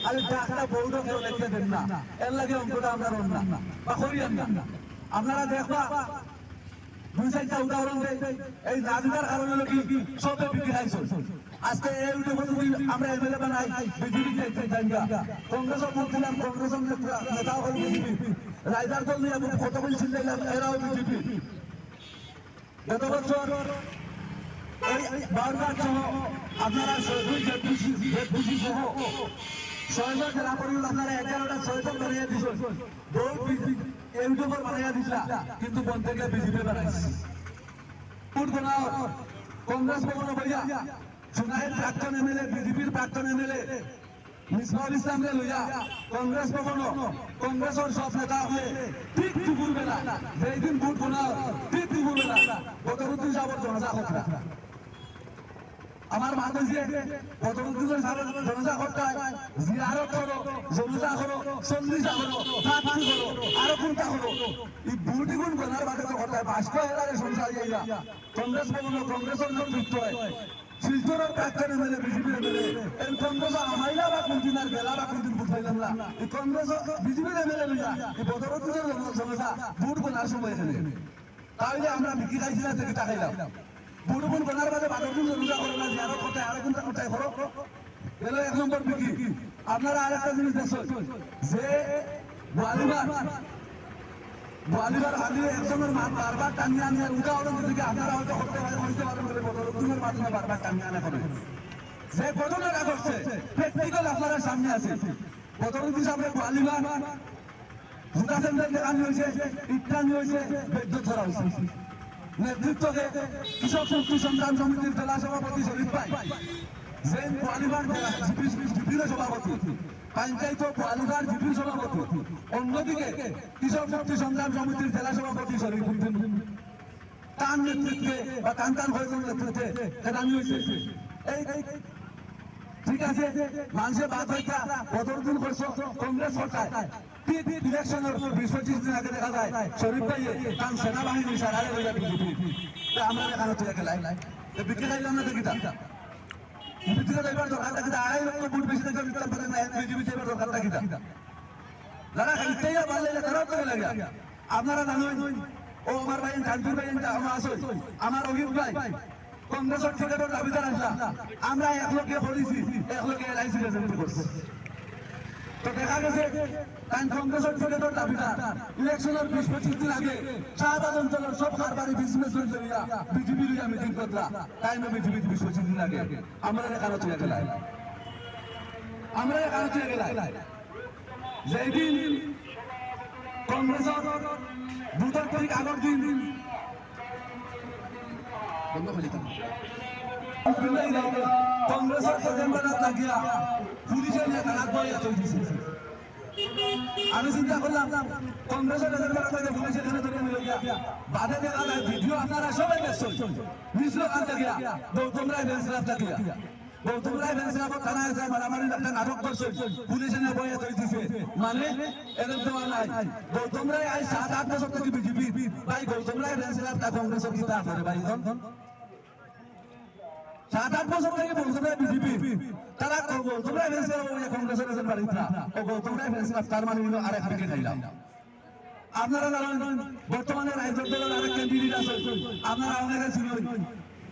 খালি একটা বউটা কেউ লিখতে দেন না, এর লাগে অঙ্কটা আমরা রন না বা করিয়ান না। আপনারা দেখবা দুই চারটা উদাহরণ দেয়, এই রাজনীতির কারণে কি সবে বিক্রি খাইছো। আজকে এই আমরা এমএলএ বানাই বিজেপি কংগ্রেসও ভোট দিলাম, কংগ্রেসের নেতাও হল বিজেপি, রাইজার দল নিয়ে কত বলছিল এরাও বিজেপি। গত বছর এই বারবার সহ আপনারা বুঝি সহ 6জন জেলা পরিষদ আপনারা 11টা 6জন বানিয়ে দিছ, ইউটিউবার বানিয়ে দিছিলা, কিন্তু বন থেকে বিজেপি বানাইছে। ভোট বানাও কংগ্রেস ভবন বইয়া সুনাইয়ের প্রাক্তন এমএলএ, বিজেপির প্রাক্তন এমএলএ মিসবাউল ইসলামকে লইয়া কংগ্রেস ভবন, কংগ্রেসের সব নেতা হয়ে ঠিক দুপুর বেলা যেই দিন ভোট বানাও ঠিক দুপুর বেলা বদরুদ্দিন সাহেবের জনতা খতরা। আমার মা বলছে বদরুদ্দিন সাহেবের জনতা খতরায় জিয়ারত করো, জনতা করো, সন্ধিসা করো, প্রার্থী করো, আরো কোনটা করো। এই ভোট গুণ গোনার বাদে তো খতরায় 500,000 সংসার যাইয়া কংগ্রেস ভবন, কংগ্রেসের নেতৃত্ব হয় শিলচরের প্রাক্তন এমএলএ, বিজেপি এমএলএ, এই কংগ্রেস আমাইলা বা কোনদিন আর বেলা বা কোনদিন ভোট পাইলাম না, এই কংগ্রেস বিজেপি এমএলএ লইয়া এই বদরুদ্দিনের জনতা ভোট গোনার সময় এখানে তাহলে আমরা বিক্রি খাইছি না থেকে টাকাইলাম। ভোট গুণ গোনার বাদে বদরুদ্দিন জনতা করো না, যে আরো কোথায় আরো কোনটা কোথায় করো, এলো 1 নম্বর বিক্রি। আপনারা আর একটা জিনিস দেখছেন যে গোয়ালিবার হাজিরে একজনের বারবার টানিয়ে আনিয়ে উদাহরণ দিকে আপনারা হয়তো করতে পারেন বলে বদরুদ্দিনের মাধ্যমে বারবার টানিয়ে আনা করেন। যে ঘটনাটা ঘটছে প্র্যাকটিক্যাল আপনারা সামনে আছে। বদরুদ্দিন সাহেবের গোয়ালিবার জুতা সেন্টার দেখানি হয়েছে, ইট্টানি হয়েছে, বিদ্যুৎ ধরা হয়েছে। নেতৃত্বকে কৃষক মুক্তি সংগ্রাম সমিতির জেলা সভাপতি শরীফ ভাই, যে গোয়ালিবার জিপির সভাপতি, পঞ্চায়েত গোয়ালিবার জিপির সভাপতি, অন্যদিকে কৃষক মুক্তি সংগ্রাম সমিতির জেলা সভাপতি শরীফ উদ্দিন, তার নেতৃত্বে বা কান্তান ভাইয়ের নেতৃত্বে সেখানে হয়েছে। এই ঠিক আছে, মানুষের বাদ হইতা বদরুদ্দিন করছো কংগ্রেস সরকার ইলেকশনের 20-25 দিন আগে দেখা যায় শরীফ ভাই কারণ সেনাবাহিনী সারারে হয়ে যাবে বিজেপি। আমরা এখানে চলে গেলাই বিক্রি খাইলাম না দেখি বিক্রি যাইবার দরকার থাকি 2.5 লক্ষ ভোট বেশি থেকে বিক্রি করে না, বিজেপি যাইবার দরকার থাকি যারা খাইতেই পারলে তারাও করে লাগে। আপনারা জানেন ও আমার ভাই কানপুর ভাই আমার আসল আমার অভিক ভাই কংগ্রেসের টিকেটের দাবিদার আসলাম, আমরা 1 লক্ষে করেছি, 1 লক্ষে এলআইসি রেজিস্ট্রি করছি। তো দেখা গেছে কংগ্রেসের টিকেটের দাবিদার ইলেকশনের 20-25 দিন আগে শাহবাগ অঞ্চলের সব কারবারি বিজনেস লইয়া বিজেপি লইয়া মিটিং করলা, তাই না বিজেপি 20-25 দিন আগে আমরা এখানে চলে গেলাই, আমরা এখানে চলে গেলাই। যেই দিন কংগ্রেসের ভোটের তারিখ আগের দিন কংগ্রেসের এজেন্ডা লাগিয়া পুলিশের নেতারা বইয়া চলছে। আমি চিন্তা করলাম কংগ্রেসের এজেন্ডা লাগে পুলিশের এখানে ধরে মিলে গিয়া বাদে দেখা যায় ভিডিও আপনারা সবাই দেখছেন নিজ লোকাল থেকে গৌতম রায় ভেন্সিলাপটা দিয়া গৌতম রায় ভেন্সিলাপর থানায় যায় মারামারি একটা নাটক করছে, পুলিশে নিয়ে বইয়া চলছে। মানে এদের দেওয়া নাই গৌতম রায় আজ 7-8 বছর থেকে বিজেপি ভাই গৌতম রায় ভেন্সিলাপটা কংগ্রেসের কি তা করে ভাই 7-8 বছর থেকে গৌতম রায় বিজেপি তারা গৌতম রায় ভেন্সিলাপ কংগ্রেসের এজেন্ট বাড়িতে ও গৌতম রায় ভেন্সিলাপ তার মানে হলো আরেক দিকে খাইলাম। আপনারা জানেন বর্তমানে রাজ্যের দলের আরেক ক্যান্ডিডেট আছে, আপনারা অনেকে ছিলেন,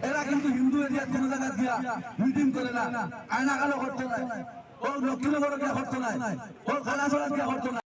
এরা কিন্তু হিন্দু এরিয়ার কোন জায়গা দিয়া মিটিং করে না, আয়না কালো করতো না, ও লক্ষ্মীনগর গিয়া করতো না, ও খালাসড়া গিয়া করতো না।